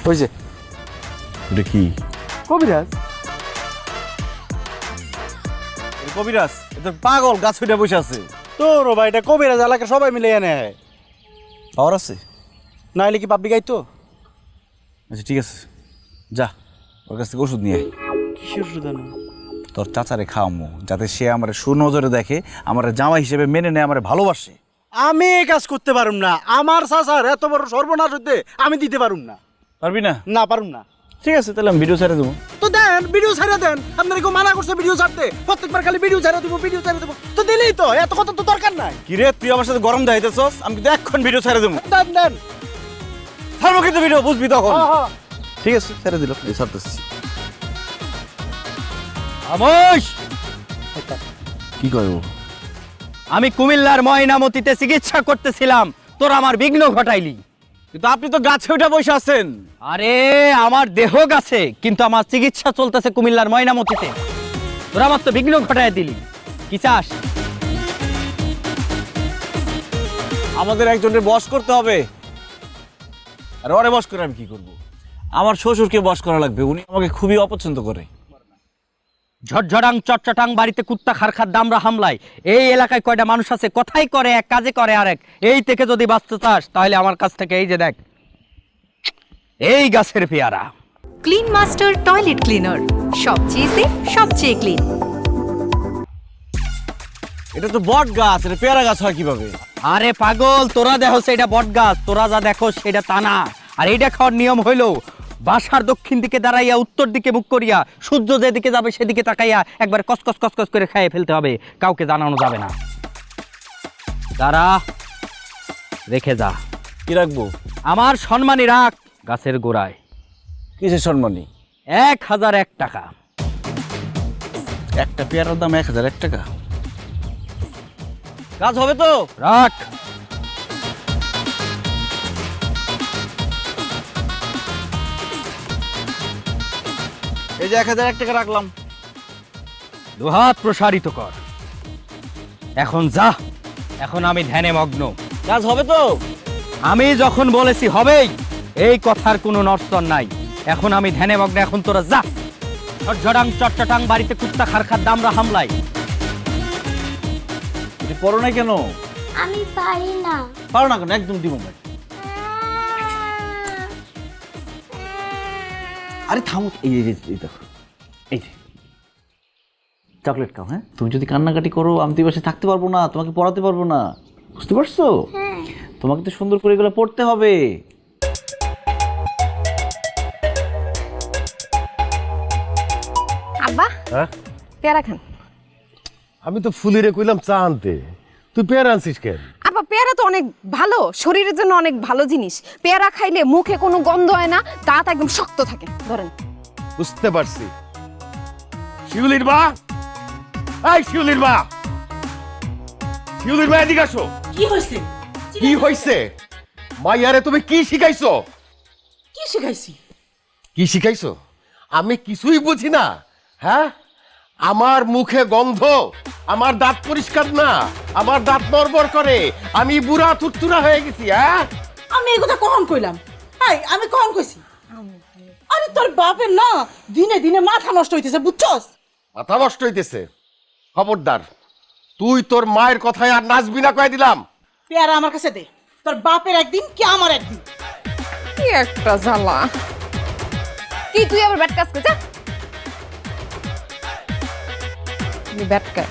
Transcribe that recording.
ওই যে এটা কি কবিরাজ। কবিরাজ এটা পাগল গাছ উঠে বসে আছে। তোর ভাই এটা কবিরাজ, এলাকা সবাই মিলে এনে পাওয়ার আছে? না হলে কি পাবি গাইতো? আচ্ছা ঠিক আছে, যা ওর কাছ থেকে ওষুধ নিয়ে আয়। কিসের ওষুধ আনো? তোর চাচারে খাওয়ামো, যাতে সে আমার সুনজরে দেখে, আমার জামাই হিসেবে মেনে নেয়, আমার ভালোবাসে। আমি এই কাজ করতে পারুম না, আমার চাচার এত বড় সর্বনাশ হইতে আমি দিতে পারুম না। পারবি না? না পারুম না। ঠিক আছে, তাহলে আমি ভিডিও ছেড়ে দেবো। তো দেন, ভিডিও ছেড়ে দেন। আপনার কেউ মানা করছে ভিডিও ছাড়তে? প্রত্যেকবার খালি ভিডিও ছেড়ে দেবো, ভিডিও ছেড়ে দেবো, তো দিলেই তো, এত কথা তো দরকার নাই। কি রে, তুই আমার সাথে গরম দেখাইতেছস? আমি কিন্তু এখন ভিডিও ছেড়ে দেবো। দেন দেন। ছাড়বো কিন্তু ভিডিও, বুঝবি তখন। হ্যাঁ। ঠিক আছে, ছেড়ে দিল, এই ছাড়তেছি। আমোশ, কি করবো? আমি কুমিল্লার ময়নামতিতে চিকিৎসা করতেছিলাম, তোর আমার বিঘ্ন ঘটাইলি। কিন্তু আপনি তো গাছে উঠে বসে আছেন। আরে আমার দেহ গাছে, কিন্তু আমার চিকিৎসা চলতেছে কুমিল্লার ময়নামতিতে। তোরা আমার তো বিঘ্ন ঘটাই দিলি। কি চাস? আমাদের একজনের বশ করতে হবে। আর ওরে বশ করে আমি কি করব? আমার শ্বশুরকে বশ করা লাগবে, উনি আমাকে খুবই অপছন্দ করে। ঝটঝটাং চটচটাং বাড়িতে কুত্তা খারখার দামরা হামলায় এই এলাকায় কয়টা মানুষ আছে, কথাই করে এক, কাজে করে আরেক। এই থেকে যদি বাঁচতে চাস তাহলে আমার কাছ থেকে এই যে দেখ, এই গাছের পেয়ারা। ক্লিন মাস্টার টয়লেট ক্লিনার, সবচেয়ে সেফ, সবচেয়ে ক্লিন। এটা তো বট গাছ, এটা পেয়ারা গাছ হয় কিভাবে? আরে পাগল, তোরা দেখো সেটা বট গাছ, তোরা যা দেখো সেটা তা না। আর এইটা খাওয়ার নিয়ম হইলো বাসার দক্ষিণ দিকে দাঁড়াইয়া উত্তর দিকে মুখ করিয়া সূর্য যেদিকে যাবে সেদিকে তাকাইয়া একবার কসকস কসকস করে খাইয়ে ফেলতে হবে, কাউকে জানানো যাবে না। তারা রেখে যা। কি রাখবো? আমার সম্মানী রাখ গাছের গোড়ায়। কিসের সম্মানী? 1001 টাকা। একটা পেয়ারার দাম 1001 টাকা? কাজ হবে তো? রাখ। এই যে 1001 টাকা রাখলাম। দুহাত প্রসারিত কর। এখন যা, এখন আমি ধ্যানে মগ্ন। কাজ হবে তো? আমি যখন বলেছি হবেই, এই কথার কোনো নড়চড় নাই। এখন আমি ধ্যানে মগ্ন, এখন তোরা যা। ঝটঝটাং চটচটাং বাড়িতে কুত্তা খারখার দামরা হামলায়। তুমি পড়ো নাই কেন? আমি পারি না। পারো না কেন? একদম দিব না। আরে থামো, এই দেখো, এই যে চকলেট খাও। হ্যাঁ, তুমি যদি কান্নাকাটি করো আমি তো এই বাসে থাকতে পারবো না, তোমাকে পড়াতে পারবো না, বুঝতে পারছো? তোমাকে তো সুন্দর করে এগুলো পড়তে হবে। আব্বা, হ্যাঁ, পেয়ারা খান। আমি তো ফুলিরে কইলাম চা আনতে, তুই পেয়ারা আনছিস কেন? আব্বা, পেয়ারা তো অনেক ভালো, শরীরের জন্য অনেক ভালো জিনিস। পেয়ারা খাইলে মুখে কোনো গন্ধ হয় না, দাঁত একদম শক্ত থাকে। ধরেন। বুঝতে পারছি। শিউলির মা, এই শিউলির মা, শিউলির মা এদিকে আসো। কি হয়েছে? কি হইছে? মাইয়ারে তুমি কি শিখাইছো? কি শিখাইছি? কি শিখাইছো? আমি কিছুই বুঝি না। হ্যাঁ, আমার মুখে গন্ধ, আমার দাঁত পরিষ্কার না, আমার দাঁত নড়বড় করে, আমি বুড়া তুরতুরা হয়ে গেছি। হ্যাঁ, আমি এই কথা কখন কইলাম? হাই, আমি কখন কইছি? আরে তোর বাপের না দিনে দিনে মাথা নষ্ট হইতেছে, বুঝছস? মাথা নষ্ট হইতেছে। খবরদার, তুই তোর মায়ের কথায় আর নাচবি না, কয়ে দিলাম। পেয়ারা আমার কাছে দে। তোর বাপের একদিন কি আমার একদিন। কি একটা জ্বালা। কি তুই আবার ব্যাট কাজ করছিস? ব্যাট কাজ